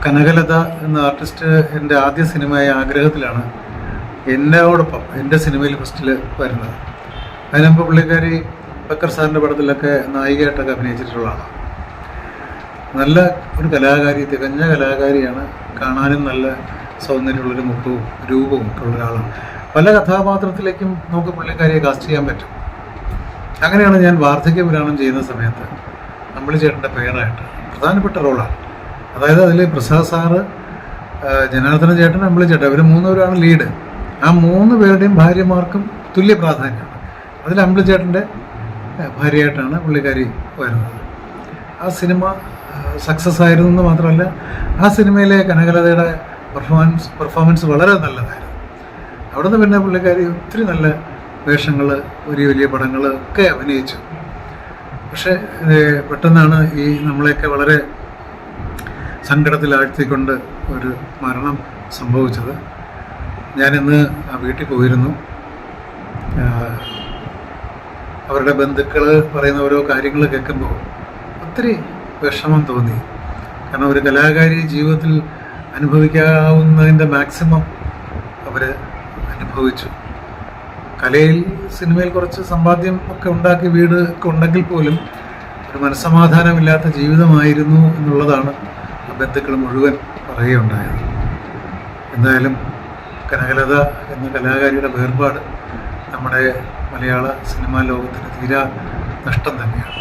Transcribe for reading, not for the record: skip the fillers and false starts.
കനകലത എന്ന ആർട്ടിസ്റ്റ് എൻ്റെ ആദ്യ സിനിമയായ ആഗ്രഹത്തിലാണ് എന്നോടൊപ്പം എൻ്റെ സിനിമയിൽ ഫസ്റ്റിൽ വരുന്നത്. അതിനുമുമ്പ് പുള്ളിക്കാരി ബക്കർ സാറിൻ്റെ പടത്തിലൊക്കെ നായികയായിട്ടൊക്കെ അഭിനയിച്ചിട്ടുള്ളതാണ്. നല്ല ഒരു കലാകാരി, തികഞ്ഞ കലാകാരിയാണ്. കാണാനും നല്ല സൗന്ദര്യമുള്ളൊരു മുഖവും രൂപവും ഒക്കെ ഉള്ള ഒരാളാണ്. പല കഥാപാത്രത്തിലേക്കും നമുക്ക് പുള്ളിക്കാരിയെ കാസ്റ്റ് ചെയ്യാൻ പറ്റും. അങ്ങനെയാണ് ഞാൻ വാർദ്ധക്യപുരാണം ചെയ്യുന്ന സമയത്ത് അമ്പിളി ചേട്ടൻ്റെ പേരായിട്ട് പ്രധാനപ്പെട്ട റോളാണ്. അതായത് അതിൽ പ്രസാദ് സാറ്, ജനാർദ്ദന ചേട്ടൻ, അമ്പിളി ചേട്ടൻ, ഇവർ മൂന്നുപേരാണ് ലീഡ്. ആ മൂന്ന് പേരുടെയും ഭാര്യമാർക്കും തുല്യ പ്രാധാന്യമാണ്. അതിൽ അമ്പിളി ചേട്ടൻ്റെ ഭാര്യയായിട്ടാണ് പുള്ളിക്കാരി വരുന്നത്. ആ സിനിമ സക്സസ് ആയിരുന്നു എന്ന് മാത്രമല്ല, ആ സിനിമയിലെ കനകലതയുടെ പെർഫോമൻസ് വളരെ നല്ലതായിരുന്നു. അവിടുന്ന് പിന്നെ പുള്ളിക്കാരി ഒത്തിരി നല്ല വേഷങ്ങൾ, വലിയ വലിയ പടങ്ങൾ ഒക്കെ അഭിനയിച്ചു. പക്ഷേ പെട്ടെന്നാണ് ഈ നമ്മളെയൊക്കെ വളരെ സങ്കടത്തിലാഴ്ത്തിക്കൊണ്ട് ഒരു മരണം സംഭവിച്ചത്. ഞാനിന്ന് ആ വീട്ടിൽ പോയിരുന്നു. അവരുടെ ബന്ധുക്കൾ പറയുന്ന ഓരോ കാര്യങ്ങൾ കേൾക്കുമ്പോൾ ഒത്തിരി വിഷമം തോന്നി. കാരണം ഒരു കലാകാരി ജീവിതത്തിൽ അനുഭവിക്കാവുന്നതിൻ്റെ മാക്സിമം അവർ അനുഭവിച്ചു. കലയിൽ, സിനിമയിൽ കുറച്ച് സമ്പാദ്യം ഒക്കെ ഉണ്ടാക്കി വീട് ഒക്കെ ഉണ്ടെങ്കിൽ പോലും ഒരു മനസ്സമാധാനമില്ലാത്ത ജീവിതമായിരുന്നു എന്നുള്ളതാണ് ബന്ധുക്കൾ മുഴുവൻ പറയുകയുണ്ടായത്. എന്തായാലും കനകലത എന്ന കലാകാരിയുടെ വേർപാട് നമ്മുടെ മലയാള സിനിമാ ലോകത്തിന് തീരാ നഷ്ടം തന്നെയാണ്.